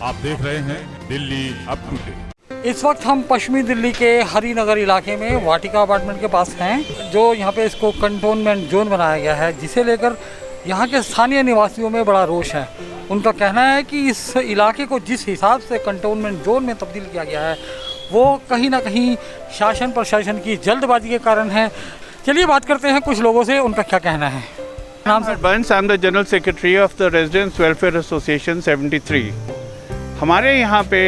आप देख रहे हैं दिल्ली अप टू डेट। इस वक्त हम पश्चिमी दिल्ली के हरिनगर इलाके में वाटिका अपार्टमेंट के पास हैं, जो यहाँ पे इसको कंटोनमेंट जोन बनाया गया है, जिसे लेकर यहाँ के स्थानीय निवासियों में बड़ा रोष है। उनका कहना है कि इस इलाके को जिस हिसाब से कंटोनमेंट जोन में तब्दील किया गया है वो कहीं ना कहीं शासन प्रशासन की जल्दबाजी के कारण है। चलिए बात करते हैं कुछ लोगों से, उनका क्या कहना है। नाम सर? बंस, I am the general secretary of the residents welfare association 73। हमारे यहाँ पे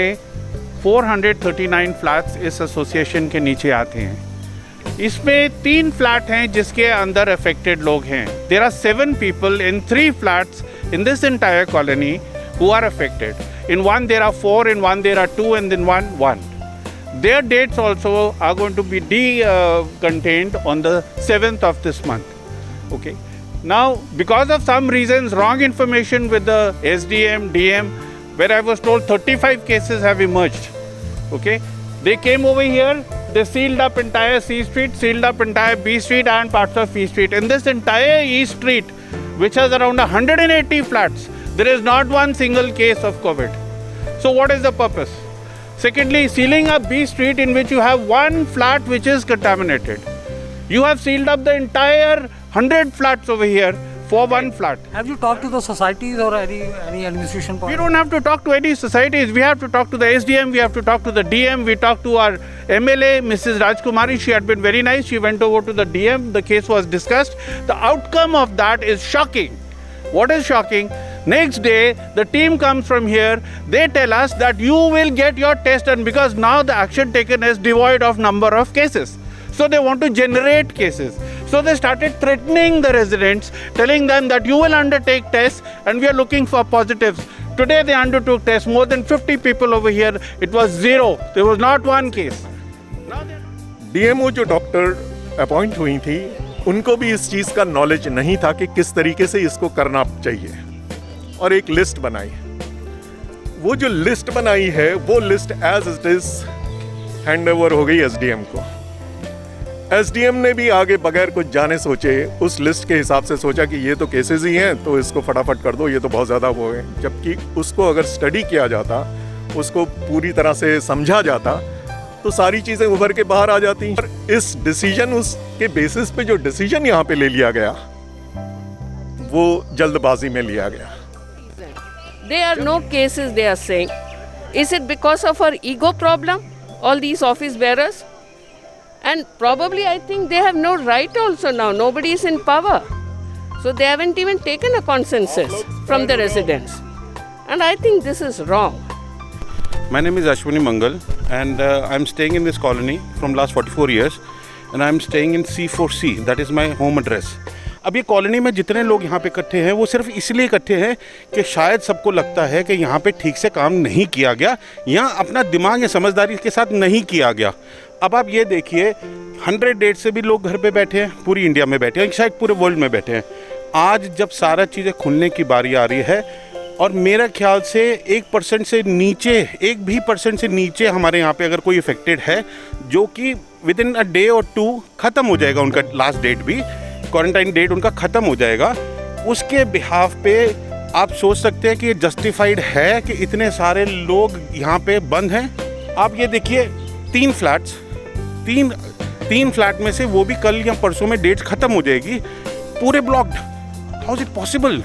439 फ्लैट्स इस एसोसिएशन के नीचे आते हैं। इसमें 3 फ्लैट हैं जिसके अंदर अफेक्टेड लोग हैं। There are 7 people in 3 flats in this entire colony who are affected. In one there are 4, in one there are 2, and in one. Their dates also are going to be contained on the 7th of this month. Okay. Now, because of some reasons, wrong information with the SDM, DM, where I was told 35 cases have emerged. Okay. They came over here, they sealed up entire C Street, sealed up entire B Street and parts of E Street. In this entire E Street, which has around 180 flats, there is not one single case of COVID. So what is the purpose? Secondly, sealing up B Street in which you have one flat which is contaminated. You have sealed up the entire 100 flats over here for one flat. Have you talked to the societies or any administration? We don't have to talk to any societies. We have to talk to the SDM. We have to talk to the DM. We talked to our MLA, Mrs. Rajkumari. She had been very nice. She went over to the DM. The case was discussed. The outcome of that is shocking. What is shocking? Next day, the team comes from here. They tell us that you will get your test done because now the action taken is devoid of number of cases. So they want to generate cases. So they started threatening the residents, telling them that you will undertake tests and we are looking for positives. Today they undertook tests. More than 50 people over here. It was 0. There was not one case. DMO जो doctor appoint हुई थी, उनको भी इस चीज़ का knowledge नहीं था कि किस तरीके से इसको करना चाहिए, और एक लिस्ट बनाई। वो जो लिस्ट बनाई है वो list as it is hand over हो गई एसडीएम को। एसडीएम ने भी आगे बगैर कुछ जाने सोचे उस लिस्ट के हिसाब से सोचा कि ये तो केसेस ही हैं तो इसको फटाफट कर दो, ये तो बहुत ज़्यादा वो है। जबकि उसको अगर स्टडी किया जाता, उसको पूरी तरह से समझा जाता तो सारी चीज़ें उभर के बाहर आ जाती। और इस डिसीजन, उसके बेसिस पे जो डिसीजन यहाँ पे ले लिया गया वो जल्दबाजी में लिया गया। There are no cases, they are saying. Is it because of our ego problem, all these office bearers? And probably I think they have no right also now. Nobody is in power. So they haven't even taken a consensus from the residents. And I think this is wrong. My name is Ashwini Mangal and I'm staying in this colony from last 44 years and I'm staying in C4C, that is my home address. अब ये colony में जितने लोग यहाँ पे इकट्ठे हैं वो सिर्फ इसलिए इकट्ठे हैं कि शायद सबको लगता है कि यहाँ पे ठीक से काम नहीं किया गया, यहाँ अपना दिमाग या समझदारी के साथ नहीं किया गया। अब आप ये देखिए 100 से भी लोग घर पे बैठे हैं, पूरी इंडिया में बैठे हैं, शायद पूरे वर्ल्ड में बैठे हैं। आज जब सारा चीज़ें खुलने की बारी आ रही है और मेरा ख्याल से 1% से नीचे, 1% से नीचे हमारे यहाँ पे अगर कोई इफेक्टेड है जो कि विद इन अ डे और 2 ख़त्म हो जाएगा, उनका लास्ट डेट भी, क्वारंटाइन डेट उनका ख़त्म हो जाएगा, उसके बिहाफ पे आप सोच सकते हैं कि ये जस्टिफाइड है कि इतने सारे लोग यहाँ पे बंद हैं। आप ये देखिए 3 फ्लैट्स, तीन फ्लैट में से वो भी कल या परसों में डेट ख़त्म हो जाएगी, पूरे blocked. How is it possible?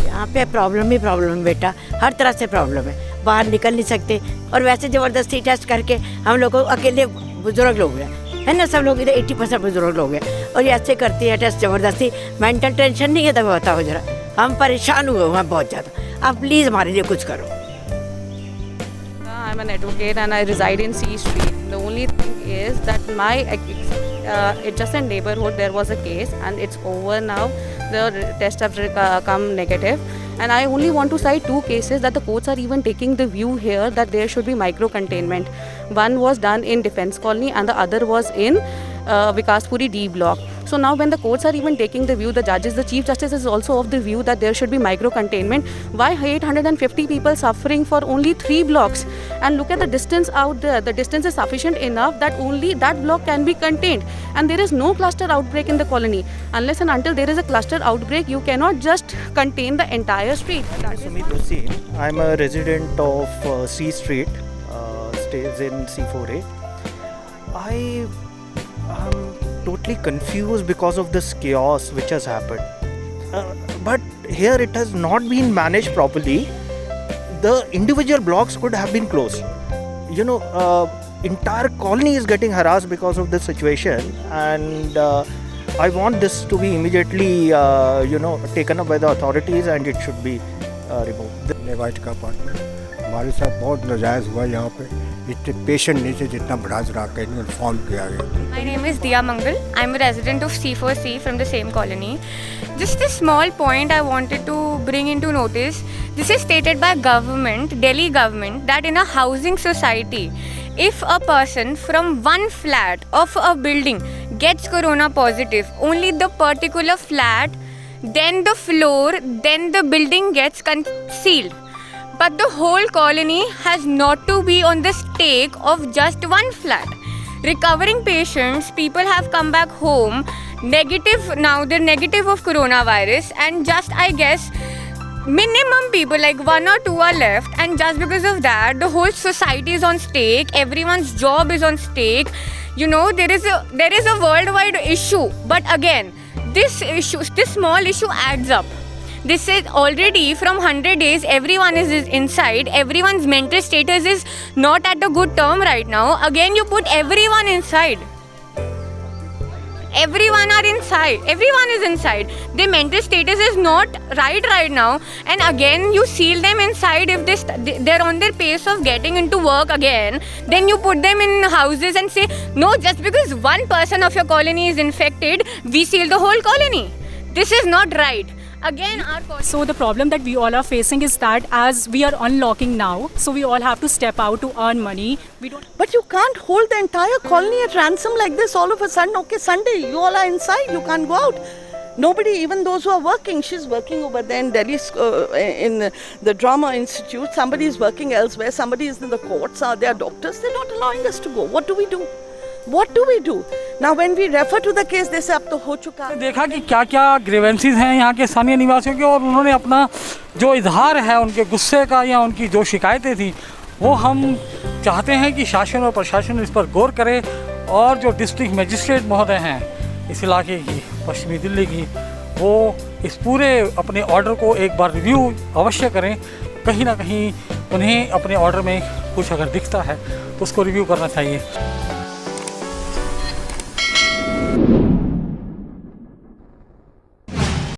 यहाँ पे प्रॉब्लम ही प्रॉब्लम है बेटा, हर तरह से प्रॉब्लम है, बाहर निकल नहीं सकते। और वैसे ज़बरदस्ती टेस्ट करके हम लोग को अकेले बुजुर्ग लोग हैं, है ना, सब लोग इधर 80% बुजुर्ग लोग हैं और ये ऐसे करती है टेस्ट ज़बरदस्ती। मेंटल टेंशन नहीं है, तब बताओ जरा, हम परेशान हुए हैं बहुत ज़्यादा। आप प्लीज़ हमारे लिए कुछ करो। I'm an advocate and I reside in C Street. The only thing is that my adjacent neighborhood there was a case and it's over now. The tests have come negative and I only want to cite 2 cases that the courts are even taking the view here that there should be micro containment. One was done in Defence Colony and the other was in Vikaspuri D block. So now when the courts are even taking the view, the judges, the Chief Justice is also of the view that there should be micro containment. Why 850 people suffering for only 3 blocks? And look at the distance out there. The distance is sufficient enough that only that block can be contained. And there is no cluster outbreak in the colony. Unless and until there is a cluster outbreak, you cannot just contain the entire street. Sumit Doshi. I'm a resident of C Street, stays in C4A. I am totally confused because of this chaos which has happened. But here it has not been managed properly. The individual blocks could have been closed. You know, entire colony is getting harassed because of this situation, and I want this to be immediately, taken up by the authorities, and it should be removed. Vatika apartment हमारे साथ बहुत नाजायज़ हुआ यहाँ पे, इतने patient नहीं थे जितना बढ़ाज रहा के इन्फॉर्म किया गया. My name is Diya Mangal. I'm a resident of C4C from the same colony. Just a small point I wanted to bring into notice. This is stated by government, Delhi government, that in a housing society, if a person from one flat of a building gets corona positive, only the particular flat, then the floor, then the building gets sealed. But the whole colony has not to be on the stake of just one flat. Recovering patients, people have come back home negative, now they're negative of coronavirus, and just I guess minimum people like 1 or 2 are left, and just because of that the whole society is on stake, everyone's job is on stake. You know, there is a worldwide issue, but again this small issue adds up. This is already from 100 days, everyone is inside, everyone's mental status is not at a good term right now. Again you put everyone inside. Everyone is inside. Their mental status is not right now, and again you seal them inside. If they're on their pace of getting into work again, then you put them in houses and say, no, just because one person of your colony is infected, we seal the whole colony. This is not right. Again, so the problem that we all are facing is that as we are unlocking now, so we all have to step out to earn money. But you can't hold the entire colony at ransom like this all of a sudden. Okay, Sunday, you all are inside, you can't go out. Nobody, even those who are working, she's working over there in Delhi in the Drama Institute, somebody is working elsewhere, somebody is in the courts, they are doctors, they're not allowing us to go. What do we do? What do we do? Now when we refer to the case, they say अब तो हो चुका है. देखा कि क्या क्या grievances हैं यहाँ के स्थानीय निवासियों के, और उन्होंने अपना जो इजहार है उनके गुस्से का या उनकी जो शिकायतें थी वो हम चाहते हैं कि शासन और प्रशासन इस पर गौर करे, और जो डिस्ट्रिक्ट मजिस्ट्रेट महोदय हैं इस इलाके की, पश्चिमी दिल्ली की, वो इस पूरे अपने ऑर्डर को एक बार रिव्यू अवश्य करें. कहीं ना कहीं उन्हें अपने ऑर्डर में कुछ अगर दिखता है तो उसको रिव्यू करना चाहिए.